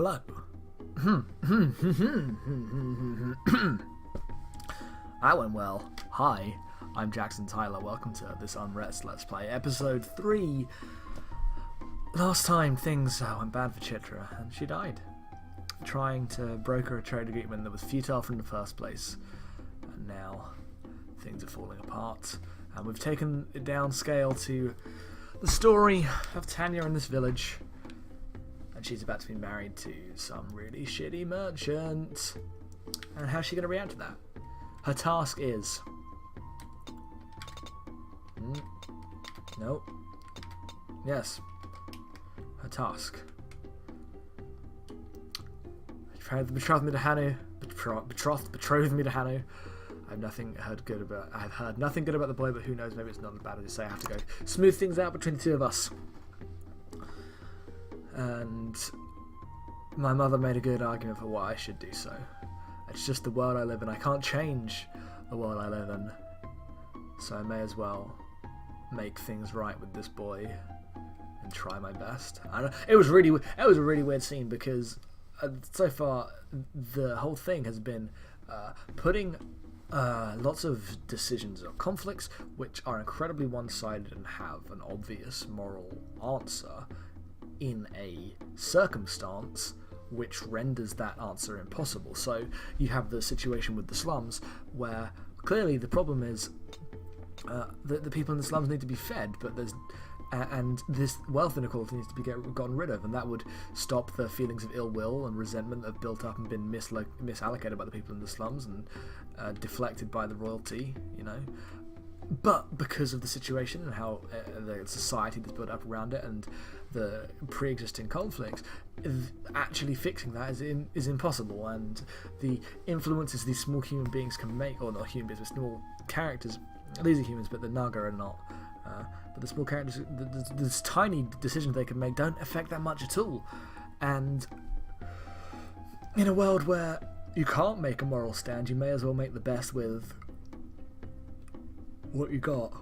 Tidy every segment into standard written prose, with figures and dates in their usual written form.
Hello. That went well. Hi, I'm Jackson Tyler. Welcome to this Unrest Let's Play, episode 3. Last time things went bad for Chitra, and she died. Trying to broker a trade agreement that was futile from the first place. And now, things are falling apart. And we've taken it downscale to the story of Tanya in this village. And she's about to be married to some really shitty merchant. And how's she going to react to that? Her task is... No. Yes. Her task. Betrothed me to Hanu. Betrothed me to Hanu. I've heard nothing good about the boy, but who knows, maybe it's not as bad as you say. I have to go smooth things out between the two of us. And my mother made a good argument for why I should do so. It's just the world I live in. I can't change the world I live in. So I may as well make things right with this boy and try my best. It was a really weird scene because so far the whole thing has been putting lots of decisions or conflicts which are incredibly one-sided and have an obvious moral answer in a circumstance which renders that answer impossible. So you have the situation with the slums where clearly the problem is the people in the slums need to be fed, but there's and this wealth inequality needs to be gotten rid of, and that would stop the feelings of ill will and resentment that have built up and been misallocated by the people in the slums and deflected by the royalty, you know. But because of the situation and how the society that's built up around it and the pre-existing conflicts, actually fixing that is impossible. And the influences these small human beings can make, or not human beings, but small characters, these are humans, but the Naga are not. But the small characters, this tiny decisions they can make don't affect that much at all. And in a world where you can't make a moral stand, you may as well make the best with what you got.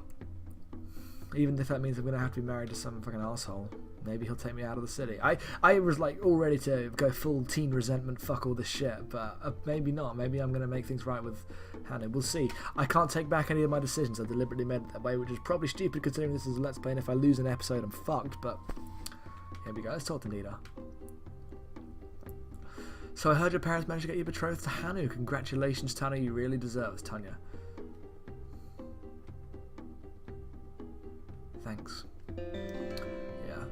Even if that means I'm going to have to be married to some fucking asshole. Maybe he'll take me out of the city. I was like all ready to go full teen resentment, fuck all this shit, but maybe not. Maybe I'm going to make things right with Hannah. We'll see. I can't take back any of my decisions. I deliberately made it that way, which is probably stupid considering this is a Let's Play, and if I lose an episode, I'm fucked, but here we go. Let's talk to Nita. So I heard your parents managed to get you betrothed to Hanu. Congratulations, Tanya. You really deserve it, Tanya. Thanks. Yeah.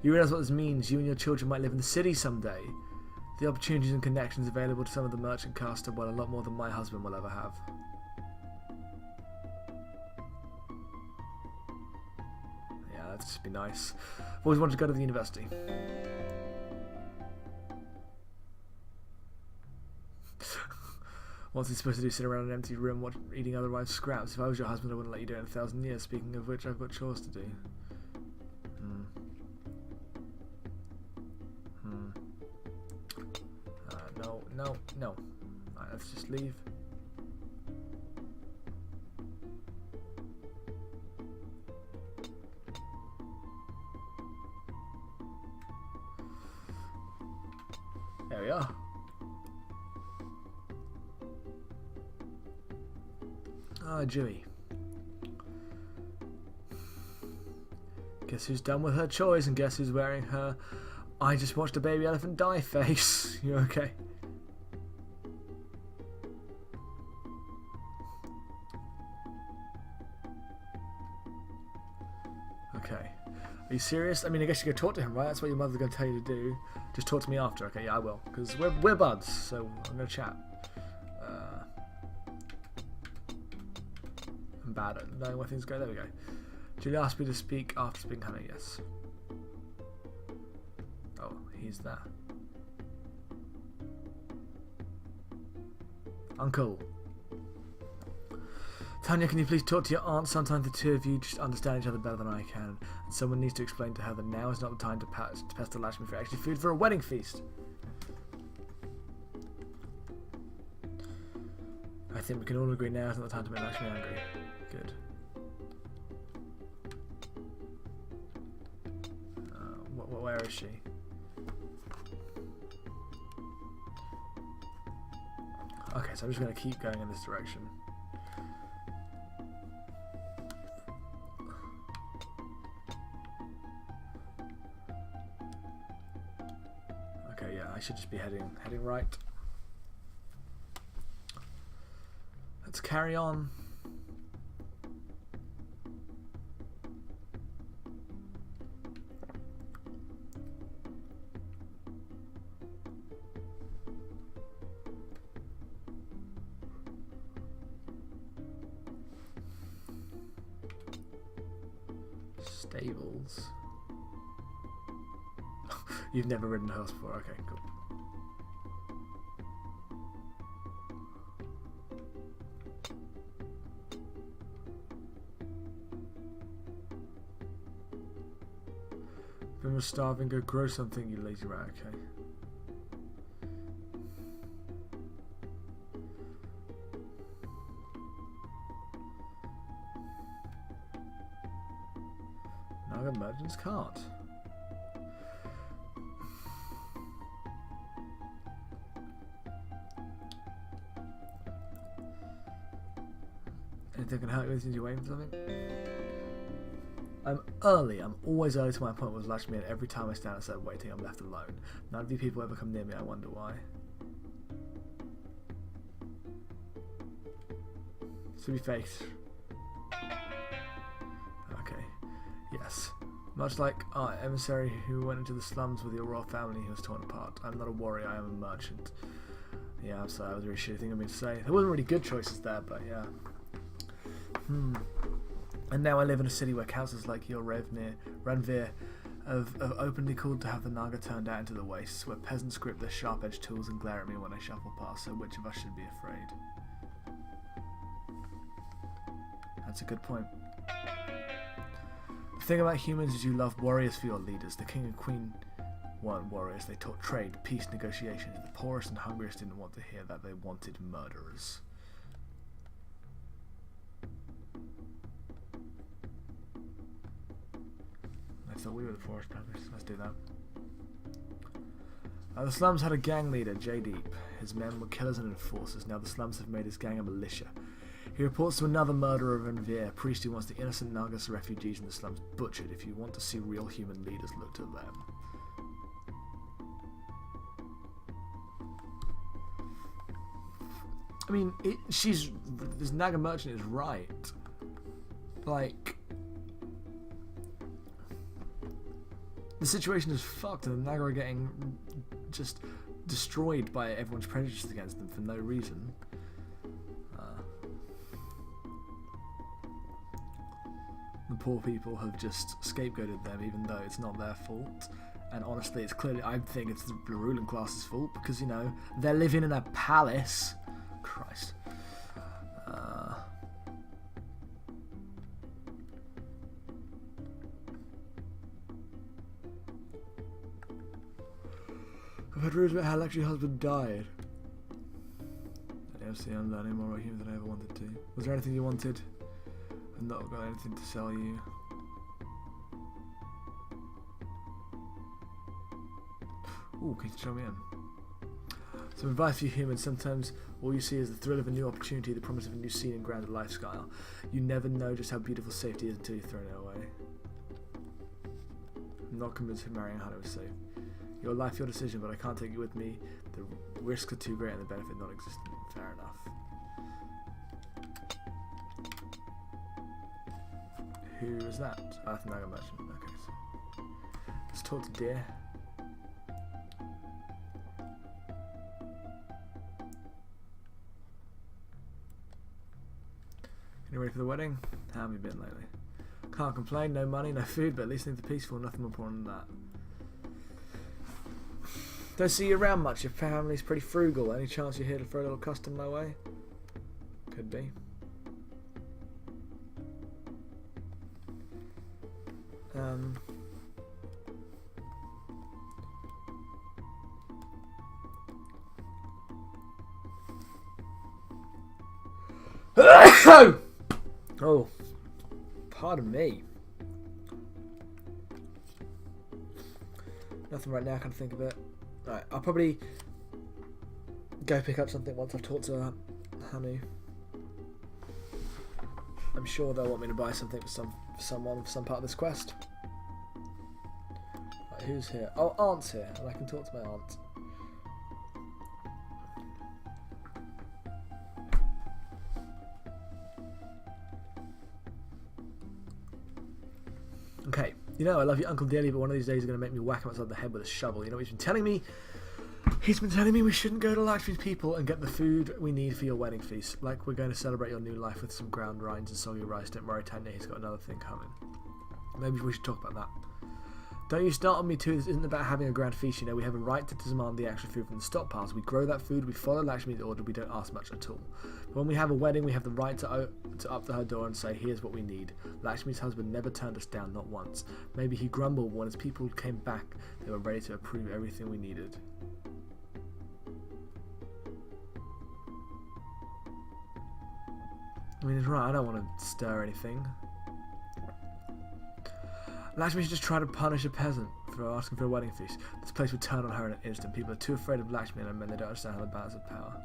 You realise what this means? You and your children might live in the city someday. The opportunities and connections available to some of the merchant caste are well a lot more than my husband will ever have. Yeah, that'd just be nice. I've always wanted to go to the university. What's he supposed to do? Sit around in an empty room eating other wives' scraps? If I was your husband, I wouldn't let you do it in 1,000 years. Speaking of which, I've got chores to do. No. Alright, let's just leave. There we are. Ah, Dewey. Guess who's done with her chores and guess who's wearing her I just watched a baby elephant die face. You okay? Okay. Are you serious? I mean, I guess you could talk to him, right? That's what your mother's going to tell you to do. Just talk to me after. Okay, yeah, I will. Because we're buds, so I'm going to chat. I'm bad at knowing where things go. There we go. Julie asked me to speak after speaking to Hannah. Yes. Oh, he's there. Uncle. Tanya, can you please talk to your aunt? Sometimes the two of you just understand each other better than I can. And someone needs to explain to her that now is not the time to pester Lashmi for extra food for a wedding feast. I think we can all agree now is not the time to make Lashmi angry. Good. Where is she? Okay, so I'm just going to keep going in this direction. Okay, yeah, I should just be heading right. Let's carry on. Stables. You've never ridden a horse before, okay, cool. If you're starving, go grow something, you lazy rat, okay. Naga merchants can't. Anything can help you with you waiting for something? I'm early. I'm always early to my appointment with Lakshmi, and every time I stand outside waiting, I'm left alone. None of you people ever come near me. I wonder why. To be faked. Okay. Yes. Much like our emissary who went into the slums with your royal family who was torn apart. I'm not a warrior. I am a merchant. Yeah, I'm sorry. That was a really shitty thing of me to say. There wasn't really good choices there, but yeah. And now I live in a city where councils like your Ranveer have openly called to have the Naga turned out into the wastes, where peasants grip their sharp-edged tools and glare at me when I shuffle past, so which of us should be afraid? That's a good point. The thing about humans is you love warriors for your leaders. The king and queen weren't warriors. They taught trade, peace, negotiations. The poorest and hungriest didn't want to hear that. They wanted murderers. I thought we were the forest brothers. Let's do that. The slums had a gang leader, J-Deep. His men were killers and enforcers. Now the slums have made his gang a militia. He reports to another murderer of Ranveer, a priest who wants the innocent Nagas refugees in the slums butchered. If you want to see real human leaders, look to them. I mean, this Naga merchant is right. Like, the situation is fucked and the Naga are getting just destroyed by everyone's prejudices against them for no reason. The poor people have just scapegoated them even though it's not their fault. And honestly, it's clearly, I think it's the ruling class's fault because, you know, they're living in a palace. Christ. I've heard rumours about how Lakshi's husband died. I never see I'm learning more about him than I ever wanted to. Was there anything you wanted? I've not got anything to sell you. Ooh, can you show me in? Some advice for you humans. Sometimes all you see is the thrill of a new opportunity, the promise of a new scene and grander lifestyle. You never know just how beautiful safety is until you've thrown it away. I'm not convinced of marrying Hannah is safe. Your life, your decision, but I can't take you with me. The risks are too great and the benefit non-existent. Fair enough. Who is that? Earth Naga Merchant. Okay, so let's talk to Deer. You ready for the wedding? How have you been lately? Can't complain, no money, no food, but at least things are peaceful, nothing more important than that. Don't see you around much, your family's pretty frugal. Any chance you're here to throw a little custom my way? Could be. Oh, pardon me. Nothing right now, I can't think of it. Right, I'll probably... go pick up something once I've talked to Hanu. I'm sure they'll want me to buy something for someone for some part of this quest. Right, who's here? Oh, Aunt's here, and I can talk to my aunt. Okay, you know I love your uncle dearly, but one of these days you're going to make me whack him upside the head with a shovel. You know what he's been telling me? He's been telling me we shouldn't go to Lakshmi's people and get the food we need for your wedding feast. Like we're going to celebrate your new life with some ground rinds and soggy rice. Don't worry, Tanya, he's got another thing coming. Maybe we should talk about that. Don't you start on me too, this isn't about having a grand feast, you know, we have a right to demand the extra food from the stockpiles. We grow that food, we follow Lakshmi's order, we don't ask much at all. But when we have a wedding, we have the right to up to her door and say, here's what we need. Lakshmi's husband never turned us down, not once. Maybe he grumbled when his people came back, they were ready to approve everything we needed. I mean, he's right, I don't want to stir anything. Lakshmi should just try to punish a peasant for asking for a wedding feast. This place would turn on her in an instant. People are too afraid of Lakshmi and her men, they don't understand how the balance of power.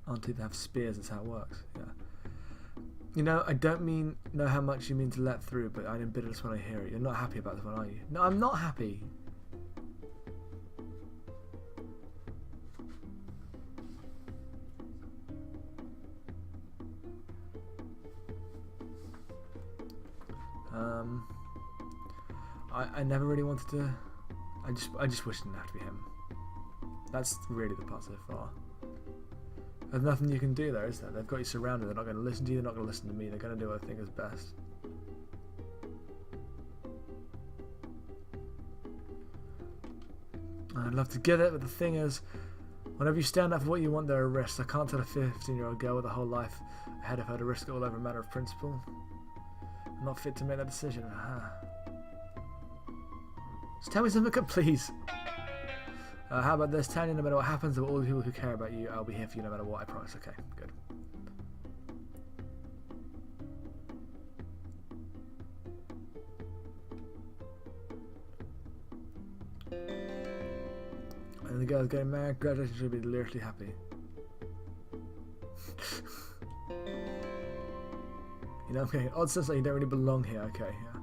Auntie, they have spears, that's how it works. Yeah. You know, I don't know how much you mean to let through, but I'm embittered when I hear it. You're not happy about this one, are you? No, I'm not happy. I never really wanted to. I just wish it didn't have to be him. That's really the part so far. There's nothing you can do there, is there? They've got you surrounded. They're not going to listen to you. They're not going to listen to me. They're going to do what I think is best. I'd love to get it, but the thing is, whenever you stand up for what you want, there are risks. I can't tell a 15-year-old girl with a whole life ahead of her to risk it all over a matter of principle. I'm not fit to make that decision. Just tell me something good, please. How about this? Tanya, no matter what happens, of all the people who care about you, I'll be here for you no matter what, I promise. Okay, good. And the girl's getting married. Congratulations, she'll be literally happy. You know, I'm getting an odd sense like you don't really belong here. Okay, yeah.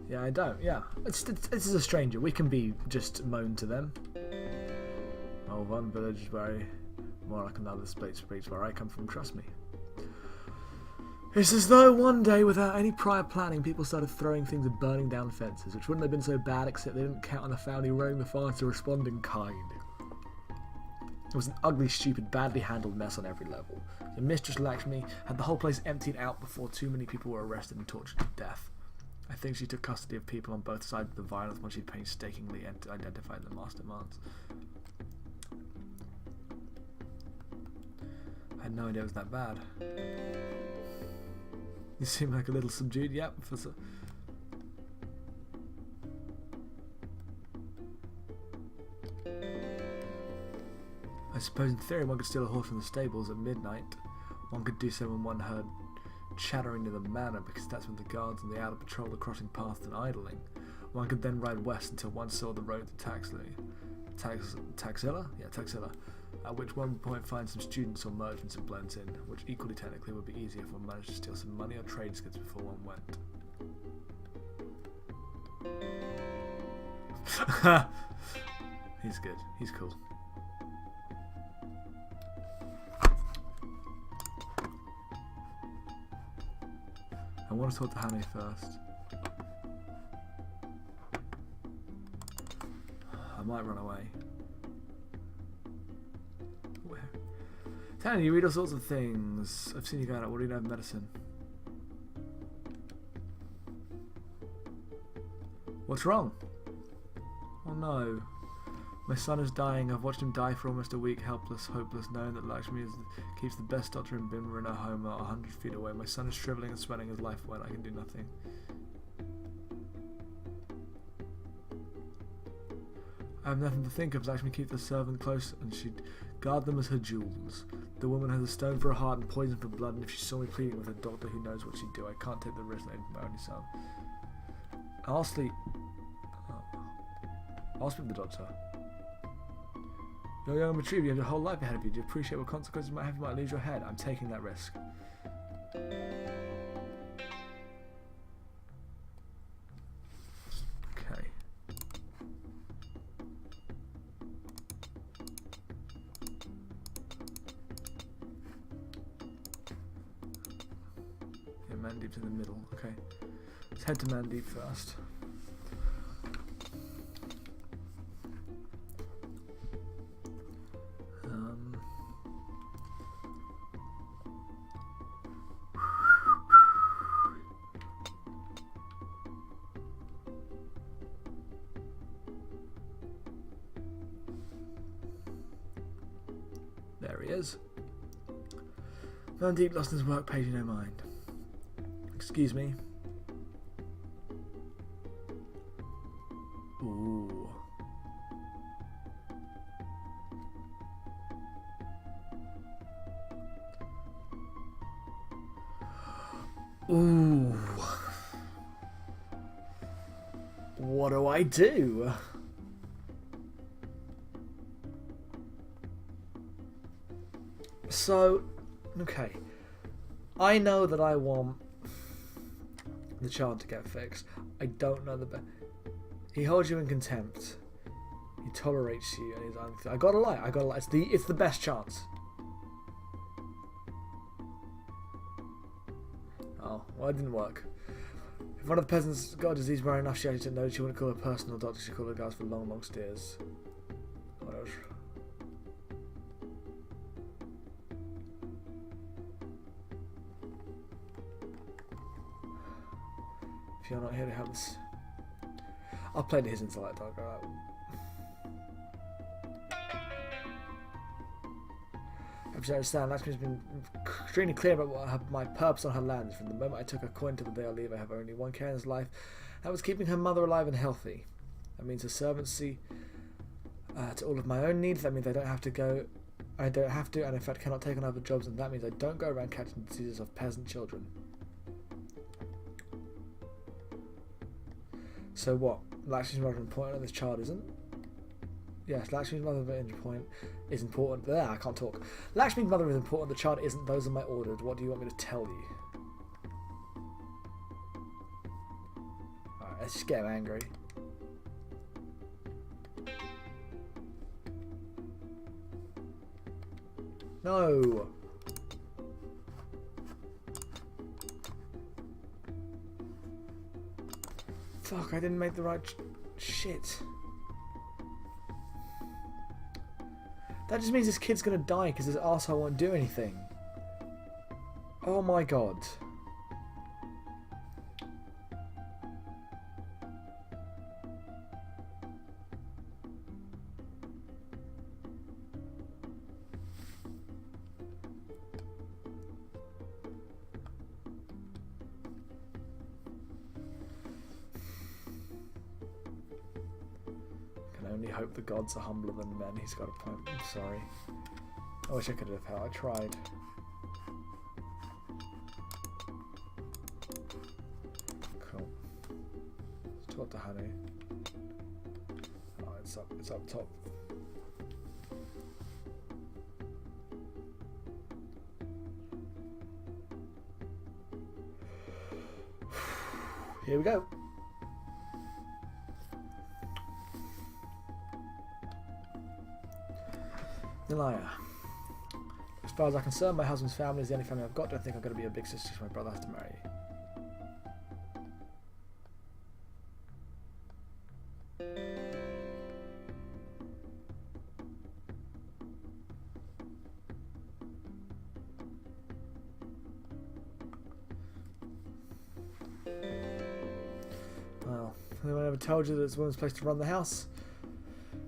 Yeah, I don't. Yeah, this is a stranger. We can be just moan to them. Oh, one village is very more like another space where I come from. Trust me. It's as though one day, without any prior planning, people started throwing things and burning down fences, which wouldn't have been so bad except they didn't count on the family rowing the fire to respond in kind. It was an ugly, stupid, badly handled mess on every level. The Mistress Lakshmi had the whole place emptied out before too many people were arrested and tortured to death. I think she took custody of people on both sides of the violence when she painstakingly identified the masterminds. I had no idea it was that bad. You seem like a little subdued. Yep. I suppose in theory one could steal a horse from the stables at midnight. One could do so when one heard chattering near the manor, because that's when the guards and the outer patrol are crossing paths and idling. One could then ride west until one saw the road to Taxila? Yeah, Taxila. At which one point find some students or merchants and blends in, which equally technically would be easier if one managed to steal some money or trade goods before one went. He's good. He's cool. I want to talk to Hannah first. I might run away. Where? Tanya, you read all sorts of things. I've seen you going out. What do you know of medicine? What's wrong? Oh no. My son is dying. I've watched him die for almost a week, helpless, hopeless, knowing that Lakshmi keeps the best doctor in Bimba in her home not 100 feet away. My son is shriveling and sweating his life away. I can do nothing. I have nothing to think of. Lakshmi keeps the servant close and she'd guard them as her jewels. The woman has a stone for a heart and poison for blood, and if she saw me pleading with a doctor who knows what she'd do, I can't take the risk letting my only son. I'll sleep. I'll speak to the doctor. You're young and mature, you have your whole life ahead of you. Do you appreciate what consequences might have? You might lose your head. I'm taking that risk. Okay. Yeah, Mandeep's in the middle. Okay. Let's head to Mandeep first. There he is. Mandeep lost his work, paid you no mind. Excuse me. Ooh. Ooh. What do I do? So, okay. I know that I want the child to get fixed. I don't know the best. He holds you in contempt. He tolerates you, and he's I gotta lie. It's the best chance. Oh, well, it didn't work. If one of the peasants got a disease rare enough, she actually didn't know she wouldn't call a personal doctor. She called her guys for long, long steers. What else? If you're not here to help us, I'll play to his intellect. I'll go out. I just understand. Lakshmi's been extremely clear about my purpose on her land. From the moment I took her coin to the day I leave, I have only one care in his life. That was keeping her mother alive and healthy. That means her servants see to all of my own needs. That means I don't have to go. I don't have to, and in fact cannot take on other jobs. And that means I don't go around catching diseases of peasant children. So what? Lakshmi's mother is important and this child isn't? Yes, Lakshmi's mother is important. There, I can't talk. Lakshmi's mother is important, the child isn't. Those are my orders. What do you want me to tell you? Alright, let's just get him angry. No! Fuck, I didn't make the right shit. That just means this kid's gonna die because this arsehole won't do anything. Oh my god. Only hope the gods are humbler than men. He's got a point. I'm sorry. I wish I could have helped. I tried. Cool. Let's talk to Hanu. Oh, it's up top. Here we go. Nilaya. As far as I'm concerned, my husband's family is the only family I've got. Don't think I'm going to be a big sister, so my brother has to marry you. Well, anyone ever told you that it's a woman's place to run the house?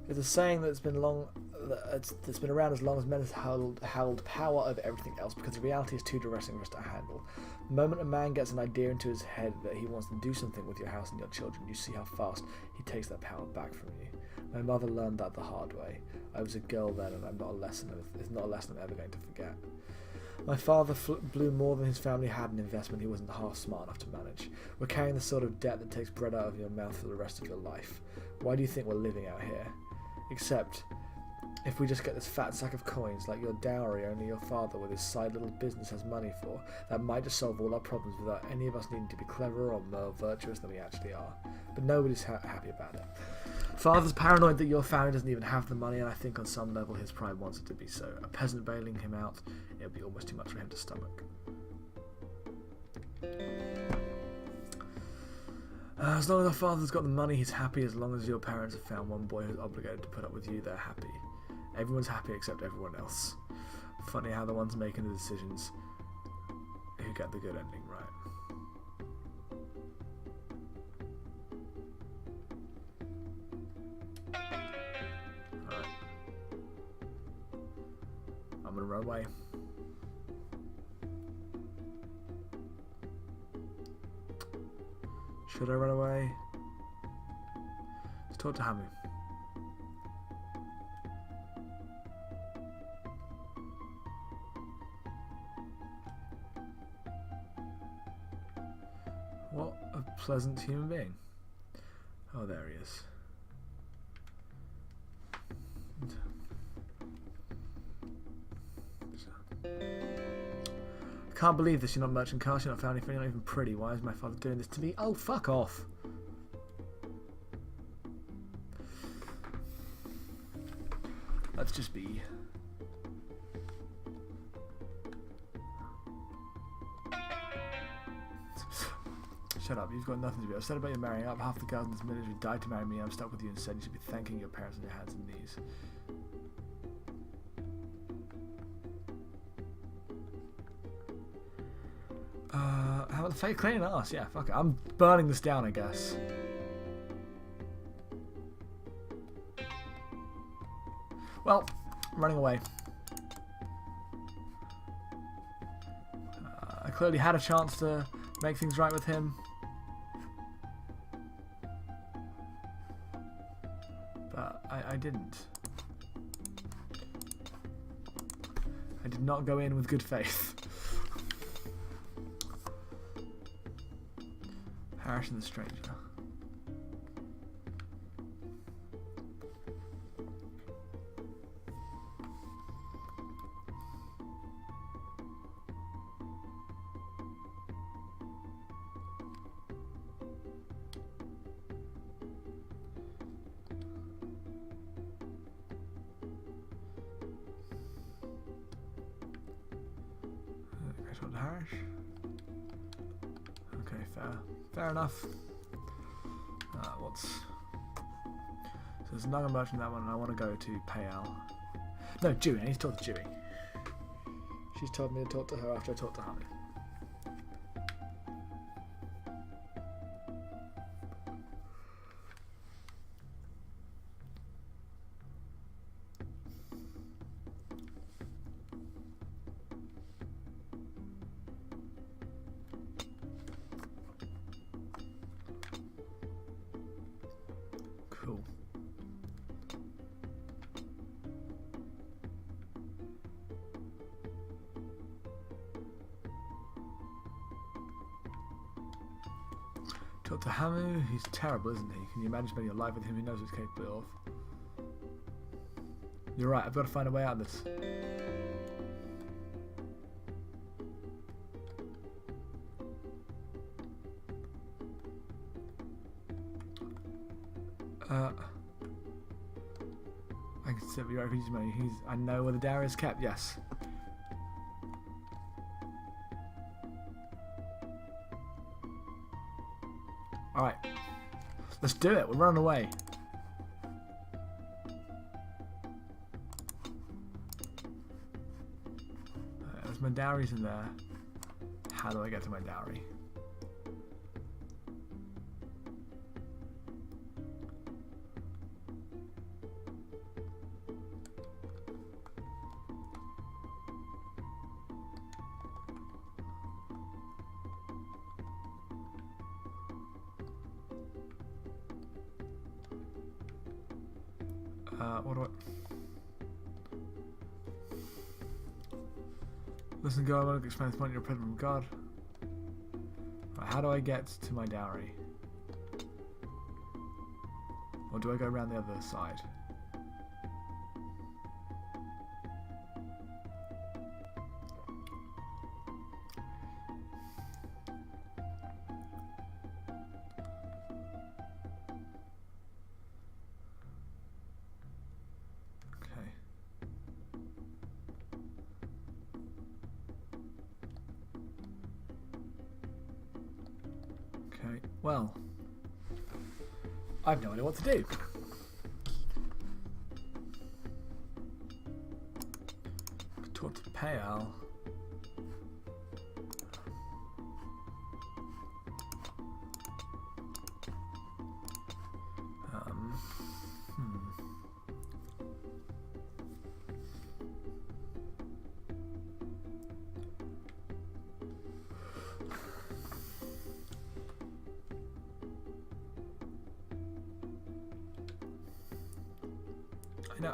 It's a saying that's been long that's been around as long as men have held power over everything else, because the reality is too depressing for us to handle. The moment a man gets an idea into his head that he wants to do something with your house and your children, you see how fast he takes that power back from you. My mother learned that the hard way. I was a girl then, and it's not a lesson I'm ever going to forget. My father blew more than his family had in investment he wasn't half smart enough to manage. We're carrying the sort of debt that takes bread out of your mouth for the rest of your life. Why do you think we're living out here? Except, if we just get this fat sack of coins, like your dowry only your father with his side little business has money for, that might just solve all our problems without any of us needing to be cleverer or more virtuous than we actually are. But nobody's happy about it. Father's paranoid that your family doesn't even have the money, and I think on some level his pride wants it to be so. A peasant bailing him out, it'll be almost too much for him to stomach. As long as our father's got the money, he's happy. As long as your parents have found one boy who's obligated to put up with you, they're happy. Everyone's happy except everyone else. Funny how the ones making the decisions who get the good ending, right? Alright. I'm gonna run away. Should I run away? Let's talk to Hamu. What a pleasant human being. Oh, there he is. I can't believe this. You're not merchant caste, you're not family friendly, you're not even pretty. Why is my father doing this to me? Oh, fuck off. Let's just be. Shut up, you've got nothing to be upset about. You're marrying up. Half the girls in this village who died to marry me, I'm stuck with you instead. You should be thanking your parents on your hands and knees. How about the fake cleaning ass? Yeah, fuck it. I'm burning this down, I guess. Well, I'm running away. I clearly had a chance to make things right with him. But I didn't. I did not go in with good faith. Harris and the stranger. Okay, so Harris. Okay, fair enough. So there's another merchant that one, and I want to go to Payal. No, Dewey. I need to talk to Dewey. She's told me to talk to her after I talk to Harry. Cool. Talk to Hamu, he's terrible, isn't he? Can you imagine spending your life with him? He knows what he's capable of. You're right, I've got to find a way out of this. I can sit with your refugees money. I know where the dowry is kept, yes. Alright. Let's do it. We're running away. There's my dowries in there. How do I get to my dowry? What do I... Listen, girl, I want to explain this point. You're a present from God. Right, how do I get to my dowry? Or do I go around the other side? Okay, well, I have no idea what to do. Talk to Payal.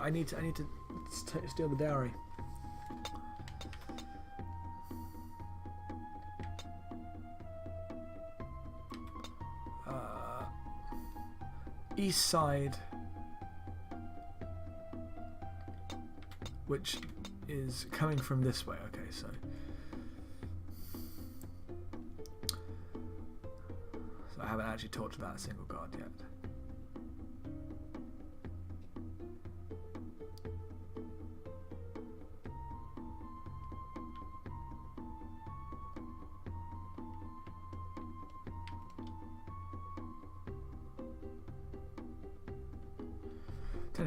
I need to steal the dowry. East side, which is coming from this way. Okay, so I haven't actually talked to that single guard yet.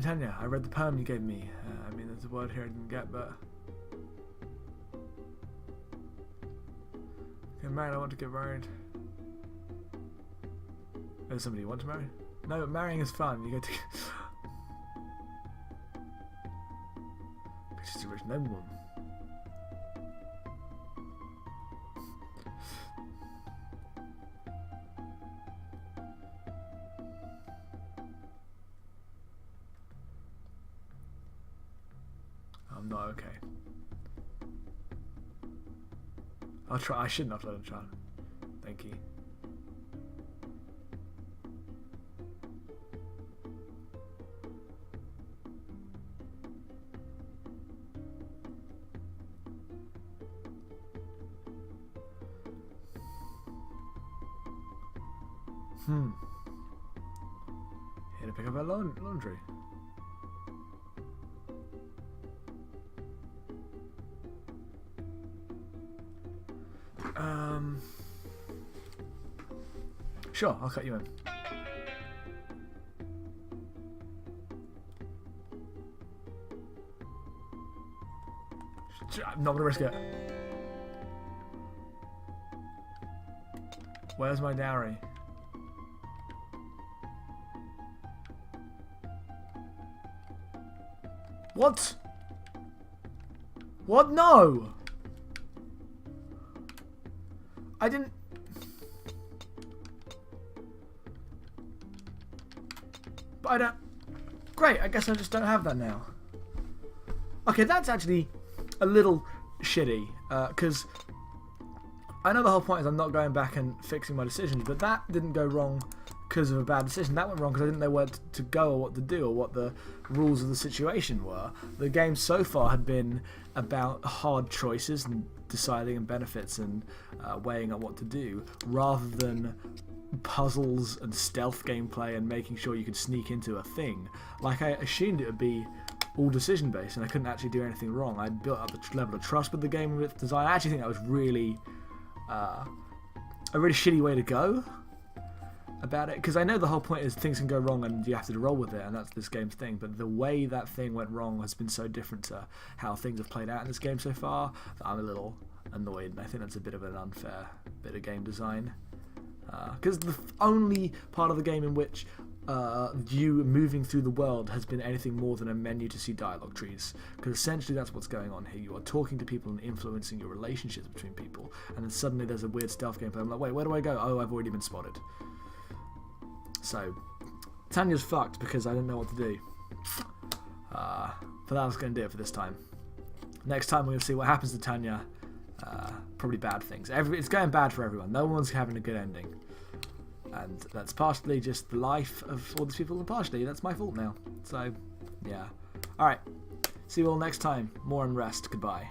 Tanya, I read the poem you gave me. I mean, there's a word here I didn't get, but... Get married, I want to get married. There's somebody you want to marry? No, marrying is fun. You get to... She's a rich noblewoman. I'm not okay. I'll try. I shouldn't have let him try. Thank you. Here to pick up our laundry. Sure, I'll cut you in. I'm not gonna risk it. Where's my dowry? What? What? No! I didn't... But I don't... Great, I guess I just don't have that now. Okay, that's actually a little shitty, because I know the whole point is I'm not going back and fixing my decisions, but that didn't go wrong because of a bad decision. That went wrong because I didn't know where to go or what to do or what the rules of the situation were. The game so far had been about hard choices and deciding and benefits and weighing up what to do, rather than puzzles and stealth gameplay and making sure you could sneak into a thing. Like, I assumed it would be all decision based and I couldn't actually do anything wrong. I built up the level of trust with the game and with design. I actually think that was really a really shitty way to go about it, because I know the whole point is things can go wrong and you have to roll with it, and that's this game's thing, but the way that thing went wrong has been so different to how things have played out in this game so far that I'm a little annoyed, and I think that's a bit of an unfair bit of game design, because the only part of the game in which you moving through the world has been anything more than a menu to see dialogue trees, because essentially that's what's going on here. You are talking to people and influencing your relationships between people, and then suddenly there's a weird stealth gameplay. I'm like, wait, where do I go? Oh, I've already been spotted. So Tanya's fucked because I didn't know what to do. But that's going to do it for this time. Next time we're going to see what happens to Tanya. Probably bad things. It's going bad for everyone. No one's having a good ending. And that's partially just the life of all these people, and partially that's my fault now. So, yeah. Alright. See you all next time. More Unrest. Goodbye.